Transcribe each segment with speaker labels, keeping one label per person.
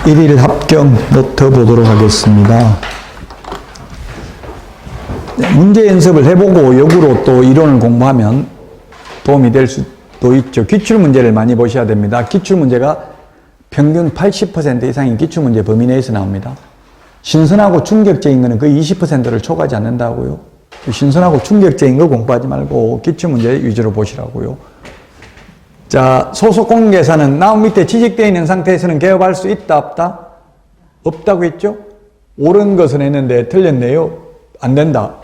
Speaker 1: 1일 합격 노트 보도록 하겠습니다. 문제 연습을 해보고 역으로 또 이론을 공부하면 도움이 될 수도 있죠. 기출문제를 많이 보셔야 됩니다. 기출문제가 평균 80% 이상의 기출문제 범위 내에서 나옵니다. 신선하고 충격적인 거는 거의 20%를 초과하지 않는다고요. 신선하고 충격적인 거 공부하지 말고 기출문제 위주로 보시라고요. 자, 소속 공개사는 나온 밑에 지적되어 있는 상태에서는 개업할 수 있다, 없다? 없다고 했죠? 옳은 것은 했는데 틀렸네요. 안 된다.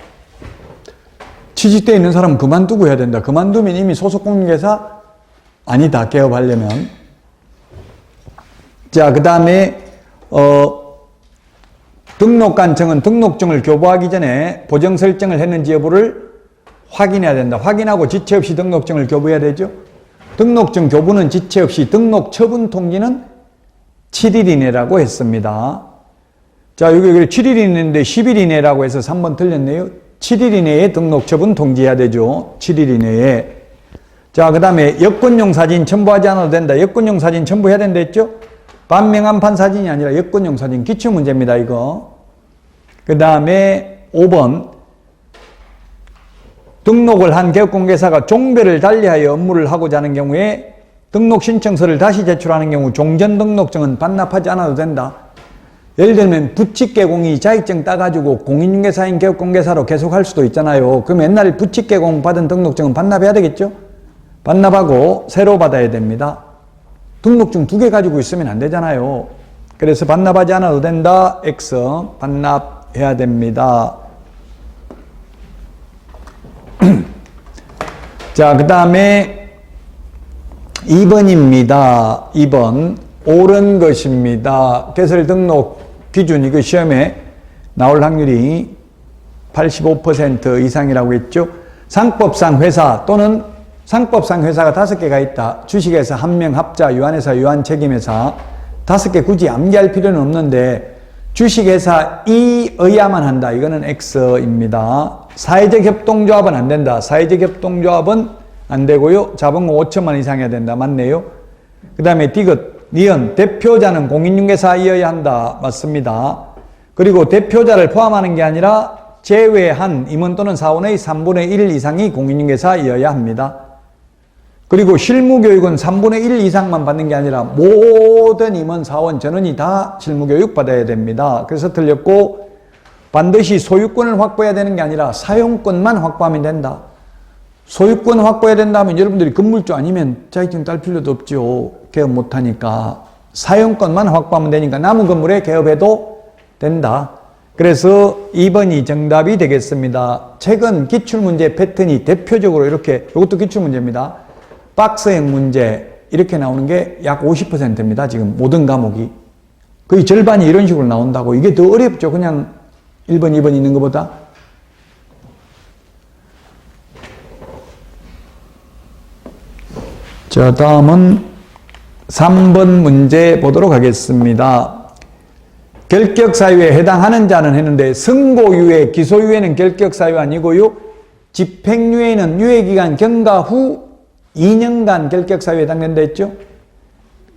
Speaker 1: 취직되어 있는 사람은 그만두고 해야 된다. 그만두면 이미 소속 공개사 아니다. 개업하려면. 자, 그 다음에 등록관청은 등록증을 교부하기 전에 보정 설정을 했는지 여부를 확인해야 된다. 확인하고 지체 없이 등록증을 교부해야 되죠. 등록증 교부는 지체 없이 등록 처분 통지는 7일 이내라고 했습니다. 자, 여기 7일 이내인데 10일 이내라고 해서 3번 틀렸네요. 7일 이내에 등록 처분 통지해야 되죠. 7일 이내에. 자, 그 다음에 여권용 사진 첨부하지 않아도 된다. 여권용 사진 첨부해야 된다 했죠? 반명함판 사진이 아니라 여권용 사진. 기출문제입니다, 이거. 그 다음에 5번. 등록을 한 개업공개사가 종별을 달리하여 업무를 하고자 하는 경우에 등록 신청서를 다시 제출하는 경우 종전 등록증은 반납하지 않아도 된다. 예를 들면 부칙개공이 자격증 따가지고 공인중개사인 개업공개사로 계속 할 수도 있잖아요. 그럼 옛날에 부칙개공 받은 등록증은 반납해야 되겠죠? 반납하고 새로 받아야 됩니다. 등록증 2개 가지고 있으면 안 되잖아요. 그래서 반납하지 않아도 된다. X. 반납해야 됩니다. 자, 그 다음에 2번입니다. 2번. 옳은 것입니다. 개설 등록 기준, 이거 시험에 나올 확률이 85% 이상이라고 했죠. 상법상 회사 또는 상법상 회사가 5개가 있다. 주식회사, 한명, 합자, 유한회사, 유한책임회사 5개 굳이 암기할 필요는 없는데 주식회사이어야만 한다. 이거는 X입니다. 사회적 협동조합은 안 된다. 사회적 협동조합은 안 되고요. 자본금 5천만 이상 해야 된다. 맞네요. 그 다음에 디귿, 니은, 대표자는 공인중개사이어야 한다. 맞습니다. 그리고 대표자를 포함하는 게 아니라 제외한 임원 또는 사원의 3분의 1 이상이 공인중개사이어야 합니다. 그리고 실무교육은 3분의 1 이상만 받는 게 아니라 모든 임원, 사원, 전원이 다 실무교육 받아야 됩니다. 그래서 틀렸고, 반드시 소유권을 확보해야 되는 게 아니라 사용권만 확보하면 된다. 소유권 확보해야 된다면 여러분들이 건물주 아니면 자격증 딸 필요도 없죠. 개업 못하니까. 사용권만 확보하면 되니까 남은 건물에 개업해도 된다. 그래서 2번이 정답이 되겠습니다. 최근 기출문제 패턴이 대표적으로 이렇게, 이것도 기출문제입니다. 박스형 문제 이렇게 나오는 게 약 50%입니다. 지금 모든 과목이. 거의 절반이 이런 식으로 나온다고. 이게 더 어렵죠. 그냥 1번, 2번 있는 것보다. 자, 다음은 3번 문제 보도록 하겠습니다. 결격사유에 해당하는 자는 했는데 선고유예, 기소유예는 결격사유 아니고요. 집행유예는 유예기간 경과 후 2년간 결격사유에 해당된다 했죠.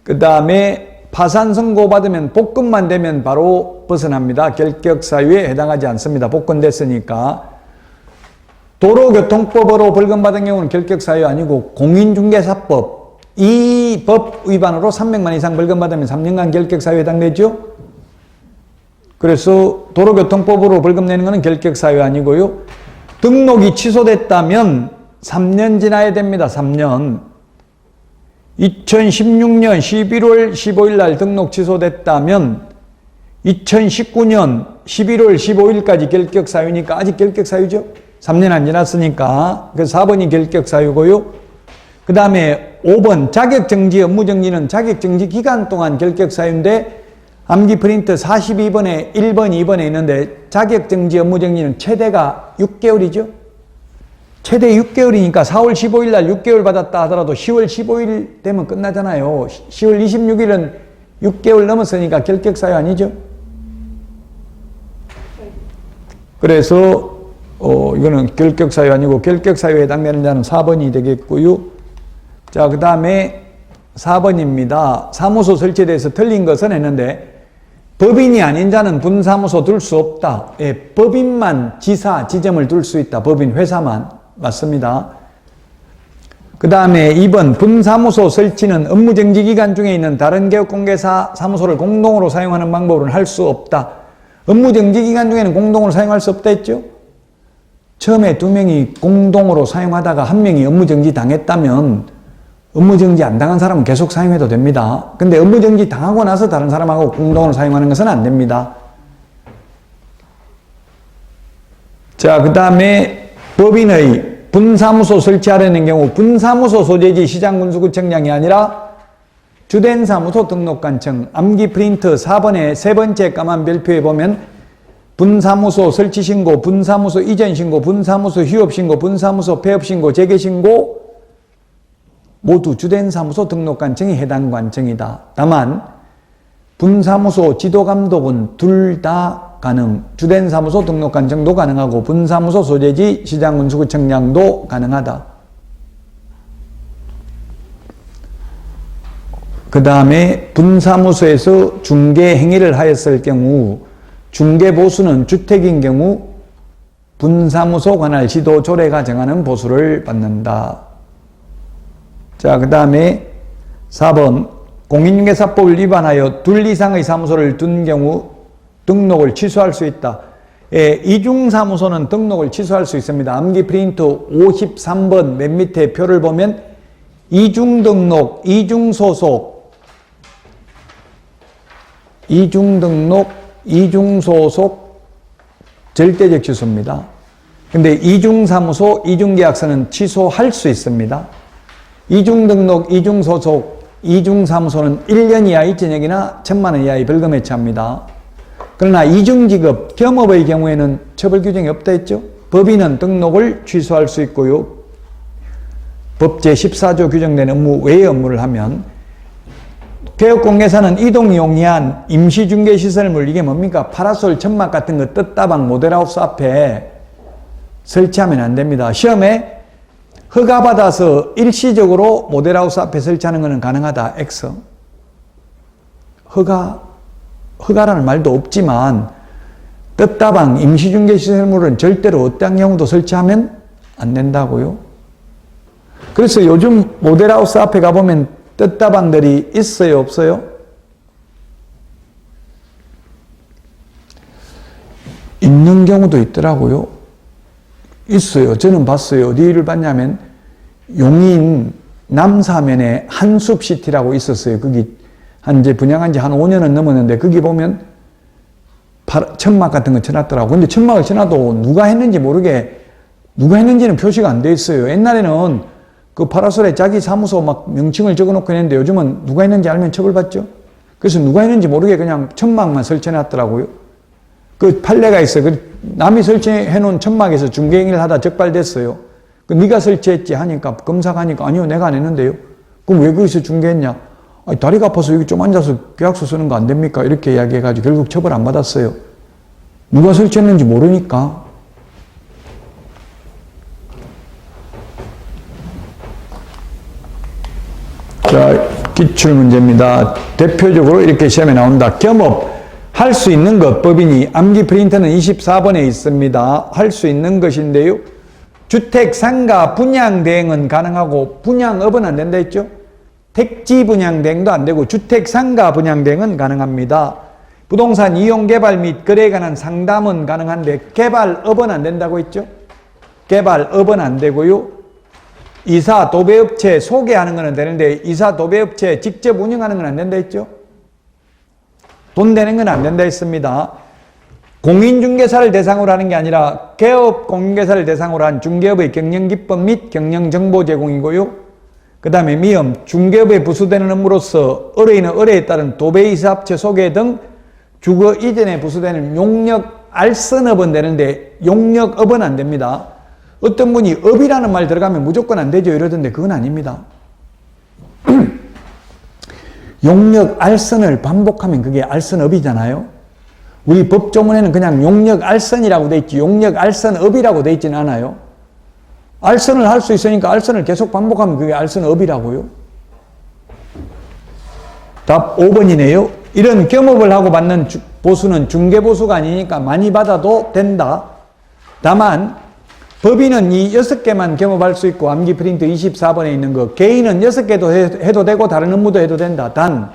Speaker 1: 그 다음에 파산 선고받으면 복권만 되면 바로 벗어납니다. 결격사유에 해당하지 않습니다. 복권됐으니까. 도로교통법으로 벌금받은 경우는 결격사유 아니고 공인중개사법, 이 법 위반으로 300만 이상 벌금받으면 3년간 결격사유에 해당되죠. 그래서 도로교통법으로 벌금 내는 것은 결격사유 아니고요. 등록이 취소됐다면 3년 지나야 됩니다. 3년. 2016년 11월 15일 날 등록 취소됐다면 2019년 11월 15일까지 결격사유니까 아직 결격사유죠. 3년 안 지났으니까. 그래서 4번이 결격사유고요. 그 다음에 5번 자격정지 업무정지는 자격정지 기간 동안 결격사유인데 암기 프린트 42번에 1번, 2번에 있는데 자격정지 업무정지는 최대가 6개월이죠. 최대 6개월이니까 4월 15일 날 6개월 받았다 하더라도 10월 15일 되면 끝나잖아요. 10월 26일은 6개월 넘었으니까 결격사유 아니죠? 그래서 이거는 결격사유 아니고 결격사유에 해당되는 자는 4번이 되겠고요. 자, 그 다음에 4번입니다. 사무소 설치에 대해서 틀린 것은 했는데 법인이 아닌 자는 분사무소 둘 수 없다. 예, 법인만 지사, 지점을 둘 수 있다. 법인 회사만. 맞습니다. 그 다음에 2번 분사무소 설치는 업무정지기간 중에 있는 다른 개업공개사 사무소를 공동으로 사용하는 방법으로는 할 수 없다. 업무정지기간 중에는 공동으로 사용할 수 없다 했죠? 처음에 2명이 공동으로 사용하다가 1명이 업무정지 당했다면 업무정지 안 당한 사람은 계속 사용해도 됩니다. 근데 업무정지 당하고 나서 다른 사람하고 공동으로 사용하는 것은 안 됩니다. 자, 그 다음에 법인의 분사무소 설치하려는 경우 분사무소 소재지 시장군수구청장이 아니라 주된 사무소 등록관청 암기 프린트 4번의 세 번째 까만 별표에 보면 분사무소 설치신고, 분사무소 이전신고, 분사무소 휴업신고, 분사무소 폐업신고, 재개신고 모두 주된 사무소 등록관청이 해당 관청이다. 다만 분사무소 지도감독은 둘 다 가능. 주된 사무소 등록관청도 가능하고 분사무소 소재지 시장군수구청장도 가능하다. 그 다음에 분사무소에서 중개 행위를 하였을 경우 중개보수는 주택인 경우 분사무소 관할 지도 조례가 정하는 보수를 받는다. 자, 그 다음에 4번 공인중개사법을 위반하여 둘 이상의 사무소를 둔 경우 등록을 취소할 수 있다. 예, 이중사무소는 등록을 취소할 수 있습니다. 암기 프린트 53번 맨 밑에 표를 보면 이중등록, 이중소속, 이중등록, 이중소속 절대적 취소입니다. 근데 이중사무소, 이중계약서는 취소할 수 있습니다. 이중등록, 이중소속, 이중사무소는 1년 이하의 징역이나 1,000만 원 이하의 벌금에 처합니다. 그러나 이중직업, 겸업의 경우에는 처벌 규정이 없다 했죠. 법인은 등록을 취소할 수 있고요. 법 제14조 규정된 업무 외의 업무를 하면 개업공개사는 이동이 용이한 임시중개시설물 이게 뭡니까? 파라솔, 천막 같은 거 떴다방 모델하우스 앞에 설치하면 안 됩니다. 시험에 허가받아서 일시적으로 모델하우스 앞에 설치하는 것은 가능하다. X. 허가라는 말도 없지만 떴다방 임시중개시설물은 절대로 어떠한 경우도 설치하면 안 된다고요. 그래서 요즘 모델하우스 앞에 가보면 떴다방들이 있어요, 없어요? 있는 경우도 있더라고요. 있어요. 저는 봤어요. 어디를 봤냐면 용인 남사면에 한숲시티라고 있었어요. 거기 이제 분양한 지 한 5년은 넘었는데 거기 보면 천막 같은 거 쳐놨더라고. 근데 천막을 쳐놔도 누가 했는지 모르게 누가 했는지는 표시가 안 돼 있어요. 옛날에는 그 파라솔에 자기 사무소 막 명칭을 적어놓고 했는데 요즘은 누가 했는지 알면 처벌받죠. 그래서 누가 했는지 모르게 그냥 천막만 설치해놨더라고요. 그 판례가 있어요. 그 남이 설치해놓은 천막에서 중개행위를 하다 적발됐어요. 그 네가 설치했지 하니까 검사가 하니까 아니요 내가 안 했는데요. 그럼 왜 거기서 중개했냐? 아니, 다리가 아파서 여기 좀 앉아서 계약서 쓰는 거 안 됩니까? 이렇게 이야기해가지고 결국 처벌 안 받았어요. 누가 설치했는지 모르니까. 자, 기출문제입니다. 대표적으로 이렇게 시험에 나온다. 겸업. 할 수 있는 것, 법인이 암기 프린터는 24번에 있습니다. 할 수 있는 것인데요. 주택, 상가, 분양 대행은 가능하고 분양업은 안 된다 했죠. 택지 분양 대행도 안 되고 주택, 상가 분양 대행은 가능합니다. 부동산 이용 개발 및 거래에 관한 상담은 가능한데 개발업은 안 된다고 했죠. 개발업은 안 되고요. 이사, 도배업체 소개하는 건 되는데 이사, 도배업체 직접 운영하는 건 안 된다 했죠. 돈 되는 건 안 된다 했습니다. 공인중개사를 대상으로 하는 게 아니라 개업 공인중개사를 대상으로 한 중개업의 경영기법 및 경영정보 제공이고요. 그 다음에 미음, 중개업에 부수되는 업무로서 의뢰인의 의뢰에 따른 도배이사업체 소개 등 주거 이전에 부수되는 용역 알선업은 되는데 용역업은 안 됩니다. 어떤 분이 업이라는 말 들어가면 무조건 안 되죠 이러던데 그건 아닙니다. 용역 알선을 반복하면 그게 알선업이잖아요. 우리 법조문에는 그냥 용역 알선이라고 돼 있지 용역 알선업이라고 돼 있지는 않아요. 알선을 할 수 있으니까 알선을 계속 반복하면 그게 알선업이라고요. 답 5번이네요. 이런 겸업을 하고 받는 보수는 중개보수가 아니니까 많이 받아도 된다. 다만 법인은 이 6개만 겸업할 수 있고 암기 프린트 24번에 있는 거, 개인은 6개도 해도 되고 다른 업무도 해도 된다. 단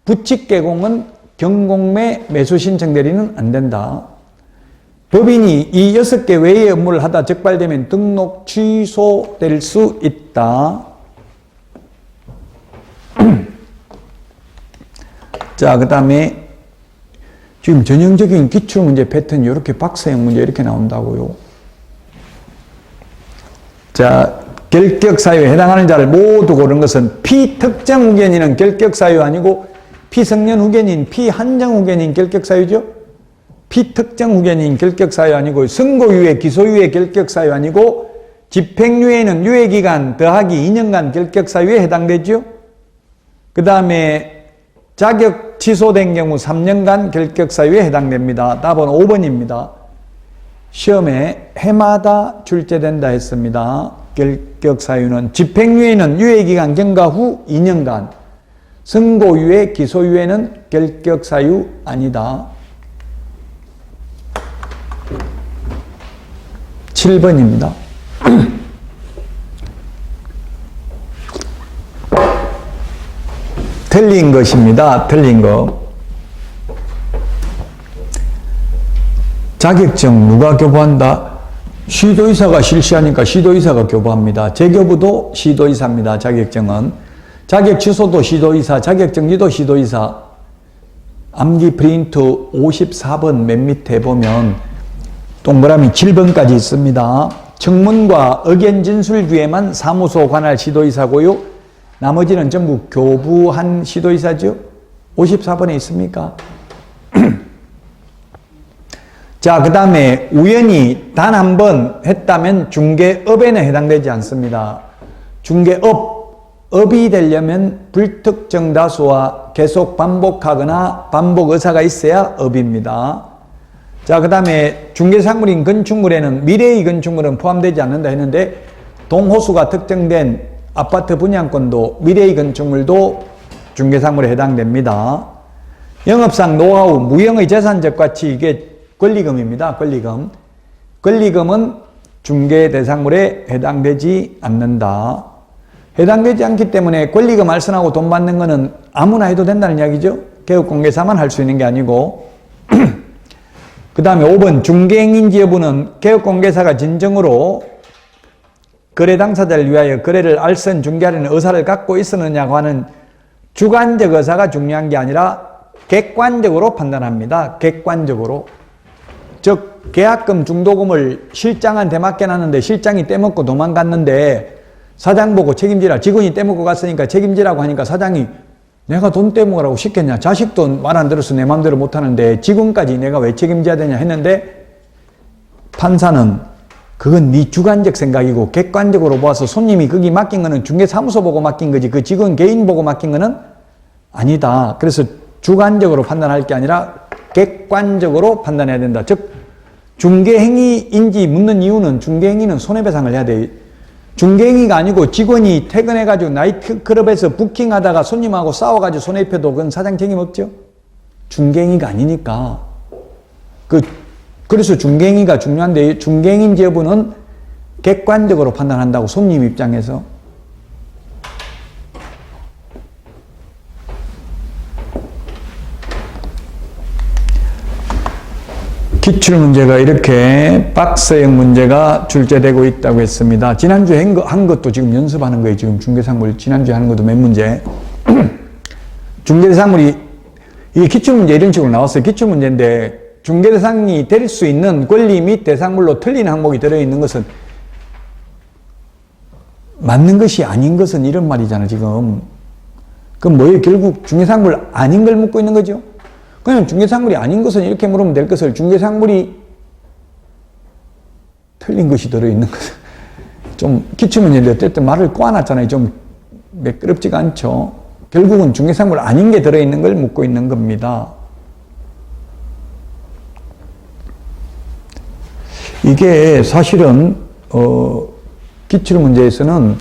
Speaker 1: 부칙 개공은 경공매 매수 신청 대리는 안 된다. 법인이 이 6개 외의 업무를 하다 적발되면 등록 취소될 수 있다. 자, 그 다음에 지금 전형적인 기출문제 패턴이 이렇게 박스형 문제 이렇게 나온다고요. 자, 결격사유에 해당하는 자를 모두 고른 것은 피특정 후견인은 결격사유 아니고 피성년 후견인, 피한정 후견인 결격사유죠. 피특정 후견인 결격사유 아니고 선고유예, 기소유예 결격사유 아니고 집행유예는 유예기간 더하기 2년간 결격사유에 해당되죠. 그 다음에 자격 취소된 경우 3년간 결격사유에 해당됩니다. 답은 5번입니다. 시험에 해마다 출제된다 했습니다. 결격사유는 집행유예는 유예기간 경과 후 2년간, 선고유예, 기소유예는 결격사유 아니다. 7번입니다. 틀린 것입니다. 틀린 거. 자격증 누가 교부한다? 시도의사가 실시하니까 시도의사가 교부합니다. 재교부도 시도의사입니다. 자격증은. 자격 취소도 시도의사, 자격정지도 시도의사. 암기 프린트 54번 맨 밑에 보면 동그라미 7번까지 있습니다. 청문과 의견 진술 뒤에만 사무소 관할 시도의사고요. 나머지는 전부 교부한 시도의사죠. 54번에 있습니까? 자, 그 다음에 우연히 단 한 번 했다면 중개업에는 해당되지 않습니다. 중개업이 되려면 불특정 다수와 계속 반복하거나 반복 의사가 있어야 업입니다. 자, 그 다음에 중개상물인 건축물에는 미래의 건축물은 포함되지 않는다 했는데 동호수가 특정된 아파트 분양권도 미래의 건축물도 중개상물에 해당됩니다. 영업상 노하우, 무형의 재산적 가치 이게 권리금입니다. 권리금. 권리금은 중개 대상물에 해당되지 않는다. 해당되지 않기 때문에 권리금 알선하고 돈 받는 거는 아무나 해도 된다는 이야기죠. 개업공개사만 할 수 있는 게 아니고. 그 다음에 5번 중개행위인지 여부는 개업공개사가 진정으로 거래 당사자를 위하여 거래를 알선 중개하려는 의사를 갖고 있었느냐고 하는 주관적 의사가 중요한 게 아니라 객관적으로 판단합니다. 객관적으로. 즉 계약금 중도금을 실장한테 맡겨놨는데 실장이 떼먹고 도망갔는데 사장 보고 책임지라, 직원이 떼먹고 갔으니까 책임지라고 하니까 사장이 내가 돈 떼먹으라고 시켰냐, 자식도 말 안 들어서 내 마음대로 못하는데 직원까지 내가 왜 책임져야 되냐 했는데 판사는 그건 네 주관적 생각이고 객관적으로 보아서 손님이 거기 맡긴 거는 중개사무소 보고 맡긴 거지 그 직원 개인 보고 맡긴 거는 아니다. 그래서 주관적으로 판단할 게 아니라 객관적으로 판단해야 된다. 즉 중개행위인지 묻는 이유는 중개행위는 손해배상을 해야 돼. 중개행위가 아니고 직원이 퇴근해가지고 나이트클럽에서 부킹하다가 손님하고 싸워가지고 손해입혀도 그건 사장 책임 없죠. 중개행위가 아니니까. 그래서 중개행위가 중요한데 중개행위인지 여부는 객관적으로 판단한다고 손님 입장에서. 기출문제가 이렇게 박스형 문제가 출제되고 있다고 했습니다. 지난주에 한 것도 지금 연습하는 거예요. 지금 중개상물 지난주에 하는 것도 몇 문제. 중개대상물이 이게 기출문제 이런 식으로 나왔어요. 기출문제인데 중개대상이 될 수 있는 권리 및 대상물로 틀린 항목이 들어있는 것은 맞는 것이 아닌 것은 이런 말이잖아 지금. 그럼 뭐예요? 결국 중개상물 아닌 걸 묻고 있는 거죠. 그냥 중개상물이 아닌 것은 이렇게 물으면 될 것을 중개상물이 틀린 것이 들어있는 것은 좀 기출문제인데 어쨌든 말을 꼬아놨잖아요. 좀 매끄럽지가 않죠. 결국은 중개상물 아닌 게 들어있는 걸 묻고 있는 겁니다. 이게 사실은 기출문제에서는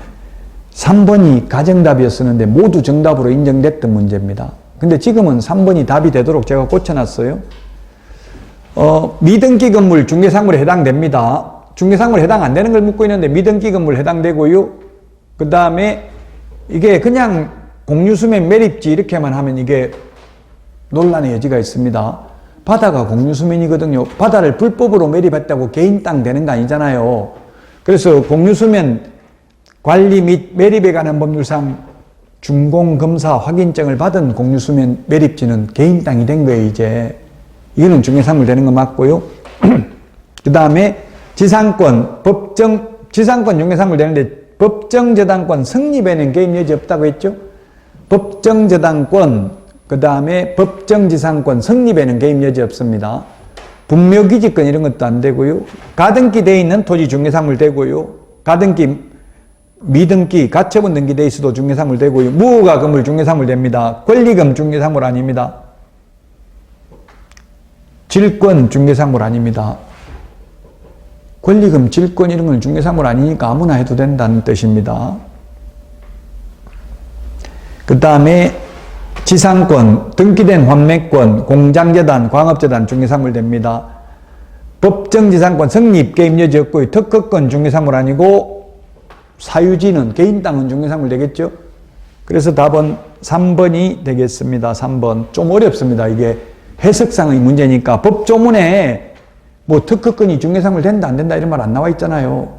Speaker 1: 3번이 가정답이었었는데 모두 정답으로 인정됐던 문제입니다. 근데 지금은 3번이 답이 되도록 제가 고쳐놨어요. 미등기 건물 중개상물에 해당됩니다. 중개상물에 해당 안 되는 걸 묻고 있는데 미등기 건물 해당되고요. 그 다음에 이게 그냥 공유수면 매립지 이렇게만 하면 이게 논란의 여지가 있습니다. 바다가 공유수면이거든요. 바다를 불법으로 매립했다고 개인 땅 되는 거 아니잖아요. 그래서 공유수면 관리 및 매립에 관한 법률상 준공검사 확인증을 받은 공유수면 매립지는 개인 땅이 된 거예요, 이제. 이거는 중개상물 되는 거 맞고요. 그 다음에 지상권, 지상권 중개상물 되는데 법정저당권 성립에는 개입 여지 없다고 했죠? 법정저당권, 그 다음에 법정지상권 성립에는 개입 여지 없습니다. 분묘기지권 이런 것도 안 되고요. 가등기 돼 있는 토지 중개상물 되고요. 가등기, 미등기, 가처분 등기돼 있어도 중개상물 되고요. 무허가 건물 중개상물 됩니다. 권리금 중개상물 아닙니다. 질권 중개상물 아닙니다. 권리금, 질권 이런 건 중개상물 아니니까 아무나 해도 된다는 뜻입니다. 그 다음에 지상권, 등기된 환매권, 공장재단, 광업재단 중개상물 됩니다. 법정지상권 성립 개입 여지 없고요. 특허권 중개상물 아니고 사유지는 개인 땅은 중개상물 되겠죠. 그래서 답은 3번이 되겠습니다. 3번. 좀 어렵습니다. 이게 해석상의 문제니까 법조문에 뭐 특허권이 중개상물 된다 안 된다 이런 말 안 나와 있잖아요.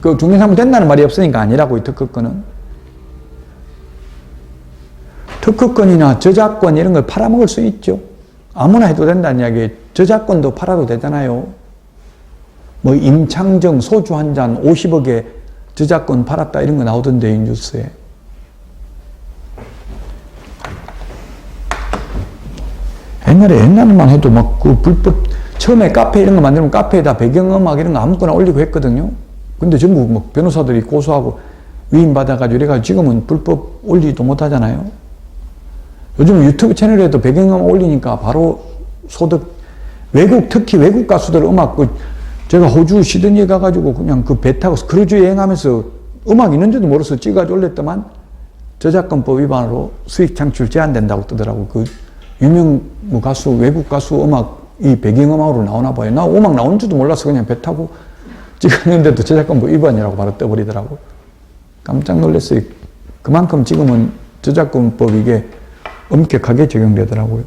Speaker 1: 그 중개상물 된다는 말이 없으니까 아니라고요. 특허권은. 특허권이나 저작권 이런 걸 팔아먹을 수 있죠. 아무나 해도 된다는 이야기예요. 저작권도 팔아도 되잖아요. 뭐 임창정 소주 한 잔 50억에 저작권 팔았다 이런 거 나오던데 이 뉴스에. 옛날만 해도 막 그 불법 처음에 카페 이런 거 만들면 카페에다 배경음악 이런 거 아무거나 올리고 했거든요. 근데 전부 뭐 변호사들이 고소하고 위임받아가지고 이래가지고 지금은 불법 올리지도 못하잖아요. 요즘 유튜브 채널에도 배경음악 올리니까 바로 소득, 특히 외국 가수들 음악, 제가 호주 시드니에 가가지고 그냥 그 배 타고 크루즈 여행하면서 음악 있는지도 몰라서 찍어가지고 올렸더만 저작권법 위반으로 수익 창출 제한된다고 뜨더라고. 그 유명 뭐 가수, 외국 가수 음악이 배경음악으로 나오나 봐요. 나 음악 나오는지도 몰라서 그냥 배 타고 찍었는데도 저작권법 위반이라고 바로 떠버리더라고. 깜짝 놀랐어요. 그만큼 지금은 저작권법 이게 엄격하게 적용되더라고요.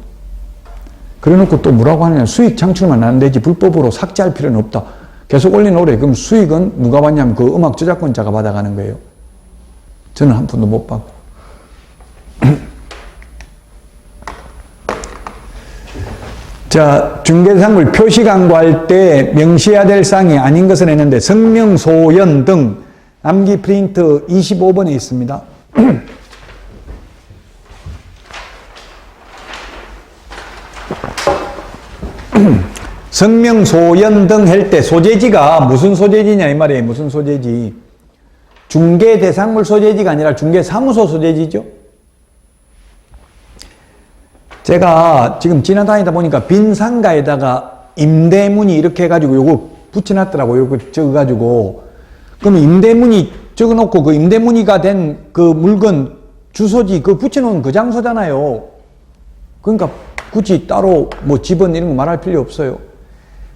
Speaker 1: 그래 놓고 또 뭐라고 하느냐. 수익 창출만 안 되지 불법으로 삭제할 필요는 없다. 계속 올려놓으래. 그럼 수익은 누가 받냐면 그 음악 저작권자가 받아가는 거예요. 저는 한 푼도 못 받고. 자, 중개상물 표시 광고할 때 명시해야 될 사항이 아닌 것은 했는데 성명, 소연 등 암기 프린트 25번에 있습니다. 성명, 소연 등 할 때 소재지가 무슨 소재지냐 이 말이에요. 무슨 소재지. 중개대상물 소재지가 아니라 중개사무소 소재지죠. 제가 지금 지나다니다 보니까 빈 상가에다가 임대문의 이렇게 해가지고 요거 붙여놨더라고요. 요거 적어가지고. 그럼 임대문의 적어놓고 그 임대문의가 된 그 물건 주소지 그 붙여놓은 그 장소잖아요. 그러니까 굳이 따로 뭐 집은 이런 거 말할 필요 없어요.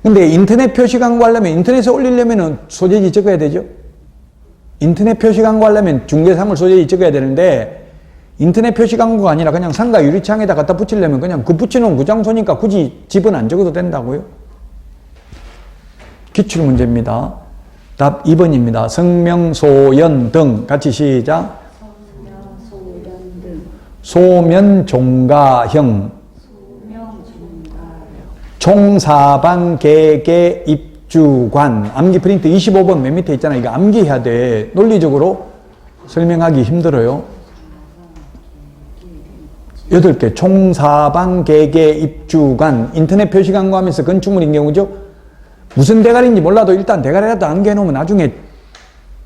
Speaker 1: 근데 인터넷 표시 광고하려면 인터넷에 올리려면 소재지 적어야 되죠. 인터넷 표시 광고하려면 중개사물 소재지 적어야 되는데 인터넷 표시 광고가 아니라 그냥 상가 유리창에다 갖다 붙이려면 그냥 그 붙여놓은 그 장소니까 굳이 집은 안 적어도 된다고요. 기출문제입니다. 답 2번입니다. 성명, 소연 등 같이 시작.
Speaker 2: 성명, 소연 등.
Speaker 1: 소면, 종가형. 총사방, 개개, 입주관. 암기 프린트 25번 맨 밑에 있잖아. 이거 암기해야 돼. 논리적으로 설명하기 힘들어요. 8개. 총사방, 개개, 입주관. 인터넷 표시 광고하면서 건축물인 경우죠. 무슨 대가리인지 몰라도 일단 대가리라도 암기해 놓으면 나중에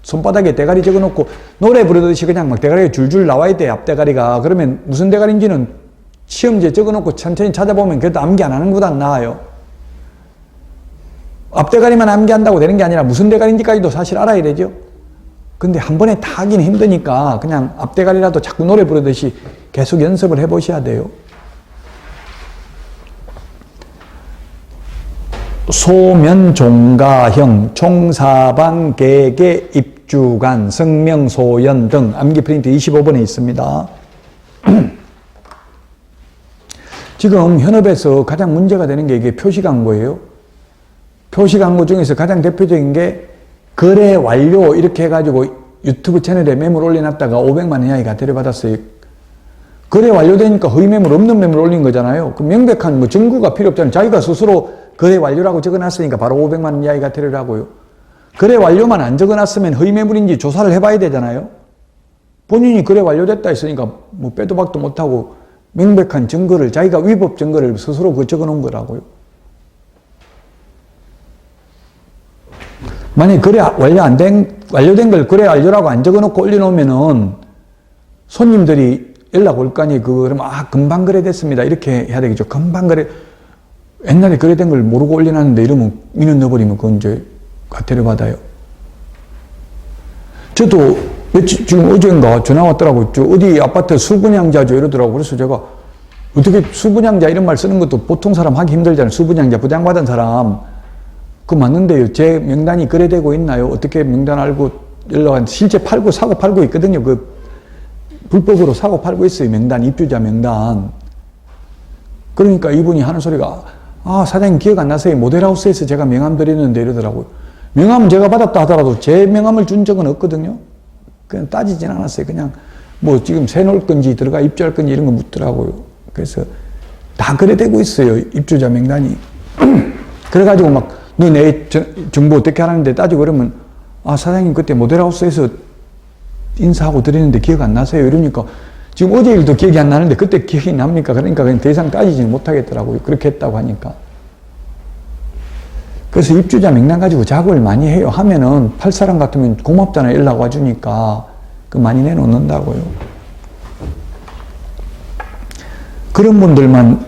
Speaker 1: 손바닥에 대가리 적어 놓고 노래 부르듯이 그냥 막 대가리가 줄줄 나와야 돼. 앞대가리가. 그러면 무슨 대가리인지는 시험지에 적어놓고 천천히 찾아보면 그래도 암기 안 하는 것보다 나아요. 앞대가리만 암기한다고 되는 게 아니라 무슨 대가리인지까지도 사실 알아야 되죠. 근데 한 번에 다 하기는 힘드니까 그냥 앞대가리라도 자꾸 노래 부르듯이 계속 연습을 해보셔야 돼요. 소면, 종가형, 총사방, 개개, 입주간, 성명, 소연 등 암기 프린트 25번에 있습니다. 지금 현업에서 가장 문제가 되는 게 이게 표시광고예요. 표시광고 중에서 가장 대표적인 게 거래 완료 이렇게 해가지고 유튜브 채널에 매물 올려놨다가 500만 원 이하의 과태료 받았어요. 거래 완료되니까 허위 매물 없는 매물 올린 거잖아요. 그 명백한 뭐 증거가 필요 없잖아요. 자기가 스스로 거래 완료라고 적어놨으니까 바로 500만 원 이하의 과태료를 하고요. 거래 완료만 안 적어놨으면 허위 매물인지 조사를 해봐야 되잖아요. 본인이 거래 완료됐다 했으니까 뭐 빼도 박도 못하고 명백한 증거를 자기가 위법 증거를 스스로 그 적어놓은 거라고요. 만약에 거래 완료된 걸 거래 완료라고 안 적어놓고 올려놓으면은 손님들이 연락 올 거 아니에요. 그러면 금방 거래됐습니다. 이렇게 해야 되겠죠. 금방 거래. 옛날에 거래된 걸 모르고 올려놨는데 이러면 민원 넣어버리면 그건 이제 과태료 받아요. 저도 지금 어제인가 전화 왔더라고요. 저 어디 아파트 수분양자죠 이러더라고요. 그래서 제가 어떻게 수분양자 이런 말 쓰는 것도 보통 사람 하기 힘들잖아요. 수분양자 부당받은 사람. 그거 맞는데요. 제 명단이 거래되고 있나요? 어떻게 명단 알고 연락한 실제 사고 팔고 있거든요. 그 불법으로 사고 팔고 있어요. 명단, 입주자 명단. 그러니까 이분이 하는 소리가 사장님 기억 안 나세요? 모델하우스에서 제가 명함 드리는데 이러더라고요. 명함 제가 받았다 하더라도 제 명함을 준 적은 없거든요. 그냥 따지진 않았어요. 그냥 뭐 지금 세놓을 건지 들어가 입주할 건지 이런 거 묻더라고요. 그래서 다 거래되고 있어요. 입주자 명단이. 그래가지고 막 너 내 정보 어떻게 하라는데 따지고 그러면 사장님 그때 모델하우스에서 인사하고 드리는데 기억 안 나세요? 이러니까 지금 어제 일도 기억이 안 나는데 그때 기억이 납니까? 그러니까 그냥 더 이상 따지지는 못하겠더라고요. 그렇게 했다고 하니까. 그래서 입주자 명단 가지고 작업을 많이 해요. 하면은 팔 사람 같으면 고맙잖아요. 연락 와주니까. 그 많이 내놓는다고요. 그런 분들만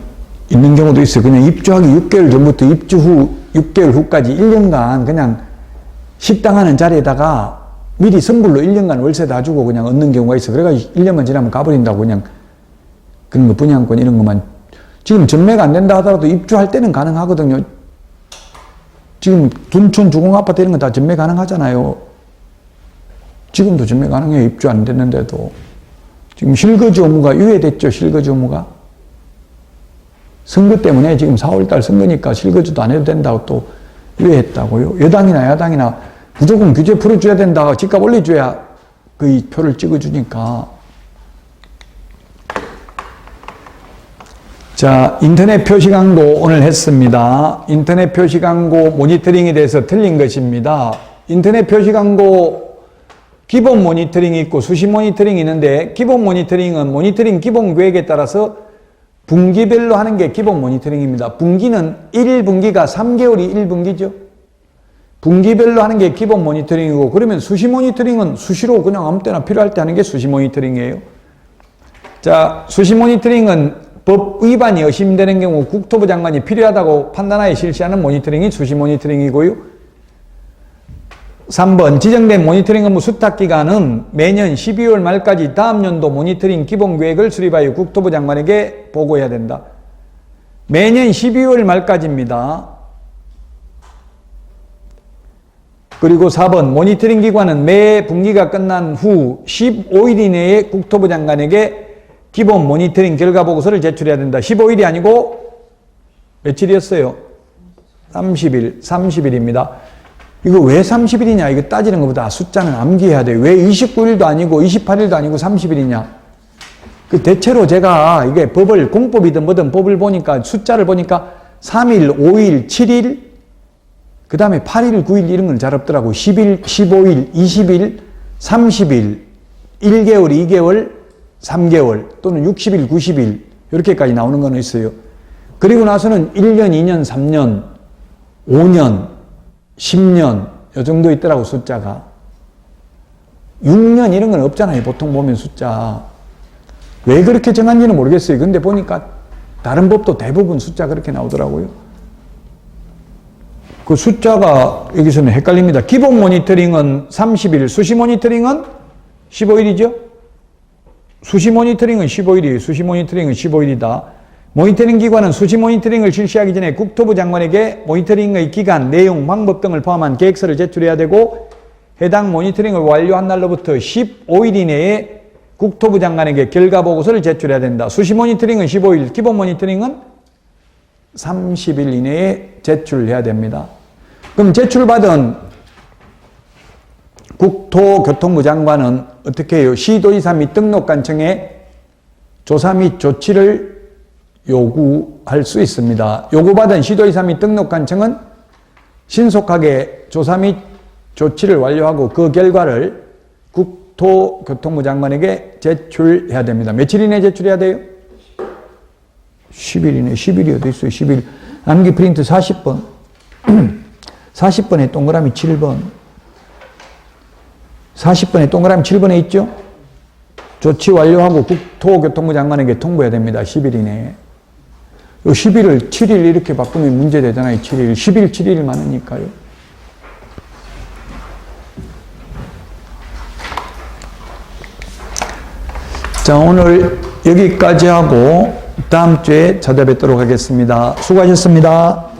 Speaker 1: 있는 경우도 있어요. 그냥 입주하기 6개월 전부터 입주 후 6개월 후까지 1년간 그냥 식당하는 자리에다가 미리 선불로 1년간 월세 다 주고 그냥 얻는 경우가 있어. 그래가지고 1년만 지나면 가버린다고 그냥 그런 거 분양권 이런 것만. 지금 전매가 안 된다 하더라도 입주할 때는 가능하거든요. 지금 둔촌 주공아파트 이런 거 다 전매 가능하잖아요. 지금도 전매 가능해요. 입주 안 됐는데도. 지금 실거주 의무가 유예됐죠. 실거주 의무가. 선거 때문에 지금 4월달 선거니까 실거주도 안 해도 된다고 또 유예했다고요. 여당이나 야당이나 무조건 규제 풀어줘야 된다. 집값 올려줘야 그 표를 찍어주니까. 자, 인터넷 표시 광고 오늘 했습니다. 인터넷 표시 광고 모니터링에 대해서 틀린 것입니다. 인터넷 표시 광고 기본 모니터링이 있고 수시 모니터링이 있는데 기본 모니터링은 모니터링 기본 계획에 따라서 분기별로 하는 게 기본 모니터링입니다. 분기는 1분기가 3개월이 1분기죠. 분기별로 하는 게 기본 모니터링이고 그러면 수시 모니터링은 수시로 그냥 아무 때나 필요할 때 하는 게 수시 모니터링이에요. 자, 수시 모니터링은 법 위반이 의심되는 경우 국토부 장관이 필요하다고 판단하에 실시하는 모니터링이 수시 모니터링이고요. 3번 지정된 모니터링 업무 수탁기간은 매년 12월 말까지 다음 연도 모니터링 기본계획을 수립하여 국토부 장관에게 보고해야 된다. 매년 12월 말까지입니다. 그리고 4번 모니터링 기관은 매 분기가 끝난 후 15일 이내에 국토부 장관에게 기본 모니터링 결과 보고서를 제출해야 된다. 15일이 아니고 며칠이었어요? 30일입니다. 이거 왜 30일이냐 이거 따지는 것보다 숫자는 암기해야 돼요. 왜 29일도 아니고 28일도 아니고 30일이냐. 그 대체로 제가 이게 법을 공법이든 뭐든 법을 보니까 숫자를 보니까 3일, 5일, 7일 그 다음에 8일, 9일 이런 건 잘 없더라고요. 10일, 15일, 20일, 30일, 1개월, 2개월, 3개월 또는 60일, 90일 이렇게까지 나오는 건 있어요. 그리고 나서는 1년, 2년, 3년, 5년 10년 요 정도 있더라고 숫자가. 6년 이런 건 없잖아요. 보통 보면 숫자. 왜 그렇게 정한지는 모르겠어요. 근데 보니까 다른 법도 대부분 숫자 그렇게 나오더라고요. 그 숫자가 여기서는 헷갈립니다. 기본 모니터링은 30일, 수시 모니터링은 15일이죠. 수시 모니터링은 15일이에요. 수시 모니터링은 15일이다. 모니터링 기관은 수시 모니터링을 실시하기 전에 국토부 장관에게 모니터링의 기간, 내용, 방법 등을 포함한 계획서를 제출해야 되고 해당 모니터링을 완료한 날로부터 15일 이내에 국토부 장관에게 결과 보고서를 제출해야 된다. 수시 모니터링은 15일, 기본 모니터링은 30일 이내에 제출해야 됩니다. 그럼 제출받은 국토교통부 장관은 어떻게 해요? 시도지사 및 등록관청에 조사 및 조치를 요구할 수 있습니다. 요구받은 시도지사 및 등록관청은 신속하게 조사 및 조치를 완료하고 그 결과를 국토교통부 장관에게 제출해야 됩니다. 며칠 이내에 제출해야 돼요? 10일 이내. 10일이 어디 있어요? 10일. 암기 프린트 40번. 40번에 동그라미 7번. 40번에 동그라미 7번에 있죠? 조치 완료하고 국토교통부 장관에게 통보해야 됩니다. 10일 이내에. 요 10일을 7일 이렇게 바꾸면 문제 되잖아요. 7일. 10일, 7일 많으니까요. 자, 오늘 여기까지 하고 다음 주에 찾아뵙도록 하겠습니다. 수고하셨습니다.